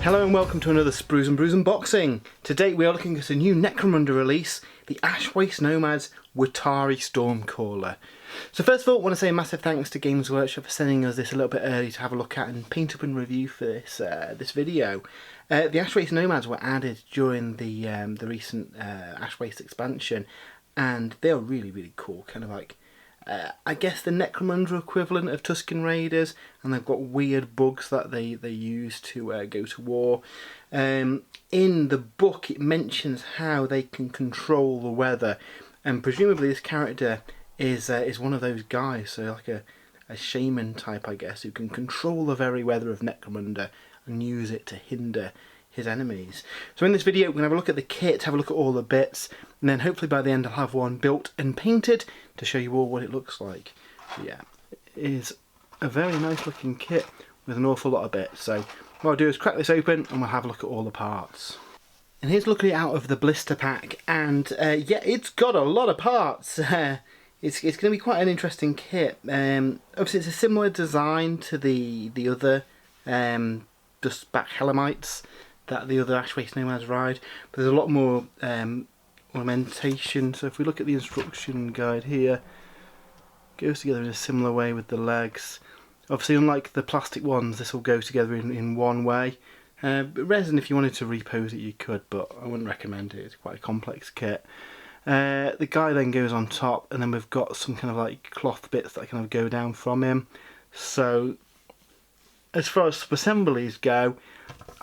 Hello and welcome to another Sprues and Brews unboxing. Today we are looking at a new Necromunda release, the Ashwaste Nomads Wy'Tari Stormcaller. So first of all, I want to say a massive thanks to Games Workshop for sending us this a little bit early to have a look at and paint up and review for this video. The Ashwaste Nomads were added during the recent Ashwaste expansion, and they are really cool, kind of like I guess the Necromunda equivalent of Tusken Raiders, and they've got weird bugs that they use to go to war. In the book it mentions how they can control the weather, and presumably this character is one of those guys, so like a shaman type, I guess, who can control the very weather of Necromunda and use it to hinder his enemies. So in this video we're going to have a look at the kit, have a look at all the bits, and then hopefully by the end I'll have one built and painted to show you all what it looks like. But yeah, it is a very nice looking kit with an awful lot of bits. So what I'll do is crack this open and we'll have a look at all the parts. And here's looking out of the blister pack, and yeah, it's got a lot of parts. It's going to be quite an interesting kit. Obviously it's a similar design to the other Dustback Hellamites that the other Ashwaste Nomads ride, but there's a lot more ornamentation. So if we look at the instruction guide here, it goes together in a similar way with the legs. Obviously unlike the plastic ones, this will go together in one way. Resin, if you wanted to repose it you could, but I wouldn't recommend it, it's quite a complex kit. The guy then goes on top, and then we've got some kind of like cloth bits that kind of go down from him. So as far as sub-assemblies go,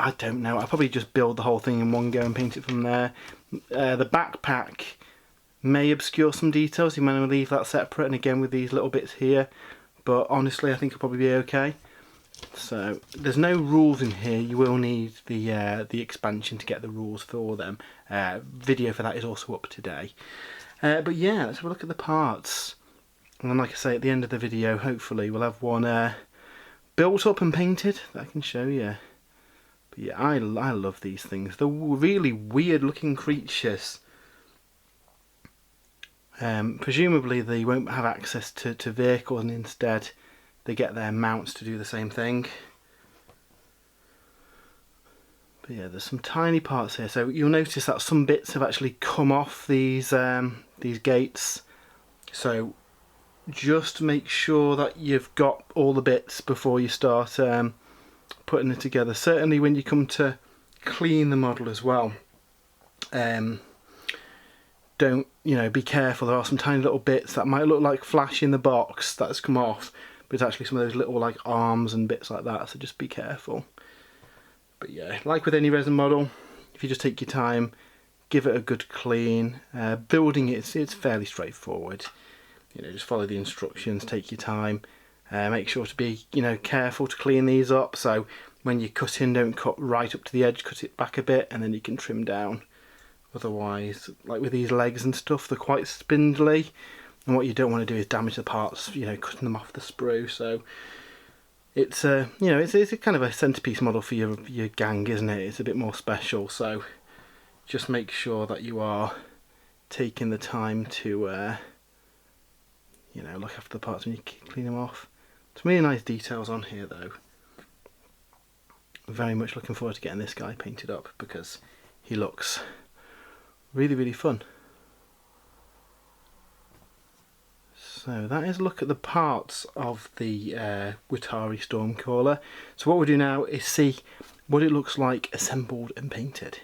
I don't know, I'll probably just build the whole thing in one go and paint it from there. The backpack may obscure some details, you might want to leave that separate, and again with these little bits here, but honestly I think it'll probably be okay. So there's no rules in here, you will need the expansion to get the rules for them. Video for that is also up today. But yeah, let's have a look at the parts, and then like I say, at the end of the video hopefully we'll have one built up and painted that I can show you. But yeah, I love these things. They're really weird looking creatures. Presumably they won't have access to vehicles, and instead they get their mounts to do the same thing. But yeah, there's some tiny parts here, so you'll notice that some bits have actually come off these gates. So just make sure that you've got all the bits before you start putting it together. Certainly when you come to clean the model as well, don't, be careful. There are some tiny little bits that might look like flash in the box that's come off, but it's actually some of those little like arms and bits like that, so just be careful. But yeah, like with any resin model, if you just take your time, give it a good clean. Building it's fairly straightforward. Just follow the instructions, take your time. Make sure to be careful to clean these up, so when you cut in, don't cut right up to the edge, cut it back a bit and then you can trim down. Otherwise, like with these legs and stuff, they're quite spindly, and what you don't want to do is damage the parts, cutting them off the sprue. So it's it's a kind of a centerpiece model for your gang, isn't it? It's a bit more special, so just make sure that you are taking the time to look after the parts when you clean them off. Some really nice details on here though. I'm very much looking forward to getting this guy painted up because he looks really fun. So that is a look at the parts of the Wy'Tari Stormcaller. So what we'll do now is see what it looks like assembled and painted.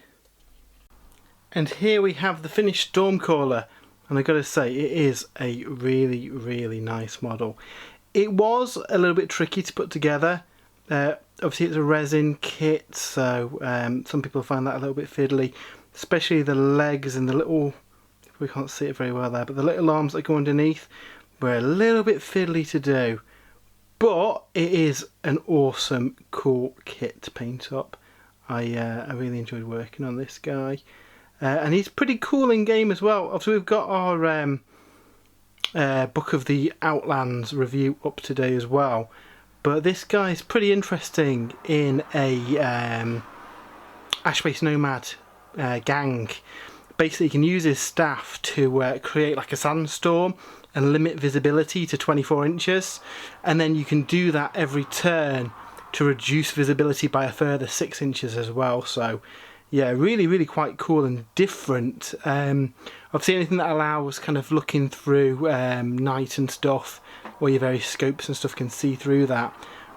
And here we have the finished Stormcaller, and I've got to say it is a really nice model. It was a little bit tricky to put together. Obviously it's a resin kit, so some people find that a little bit fiddly, especially the legs and the little, we can't see it very well there, but the little arms that go underneath were a little bit fiddly to do. But it is an awesome, cool kit to paint up. I really enjoyed working on this guy. And he's pretty cool in game as well. Obviously we've got our Book of the Outlands review up today as well. But this guy's pretty interesting in a Ashwaste Nomad gang. Basically you can use his staff to create like a sandstorm and limit visibility to 24 inches, and then you can do that every turn to reduce visibility by a further 6 inches as well. So yeah, really quite cool and different. Obviously anything that allows kind of looking through night and stuff, or your various scopes and stuff can see through that.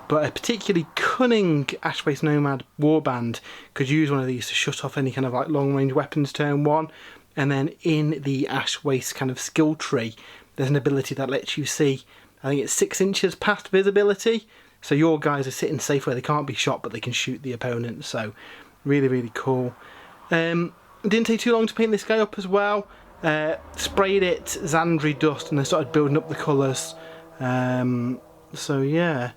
But a particularly cunning Ashwaste Nomad warband could use one of these to shut off any kind of like long range weapons turn 1. And then in the Ashwaste kind of skill tree, there's an ability that lets you see, I think it's 6 inches past visibility. So your guys are sitting safe where they can't be shot, but they can shoot the opponent. So really cool. Didn't take too long to paint this guy up as well. Sprayed it Xandri dust and then started building up the colours. So yeah,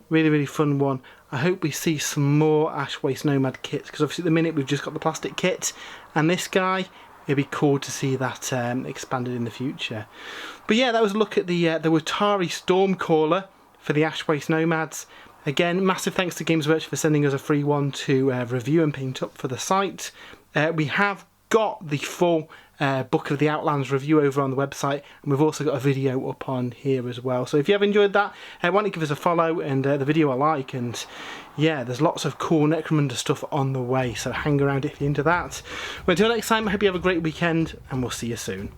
really fun one. I hope we see some more Ashwaste Nomad kits, because obviously at the minute we've just got the plastic kit and this guy. It'd be cool to see that expanded in the future. But yeah, that was a look at the Wy'Tari Stormcaller for the Ashwaste Nomads. Again, massive thanks to Games Workshop for sending us a free one to review and paint up for the site. We have got the full Book of the Outlands review over on the website, and we've also got a video up on here as well. So if you have enjoyed that, why don't you give us a follow and the video a like, and yeah, there's lots of cool Necromunda stuff on the way, so hang around if you're into that. Well, until next time, I hope you have a great weekend, and we'll see you soon.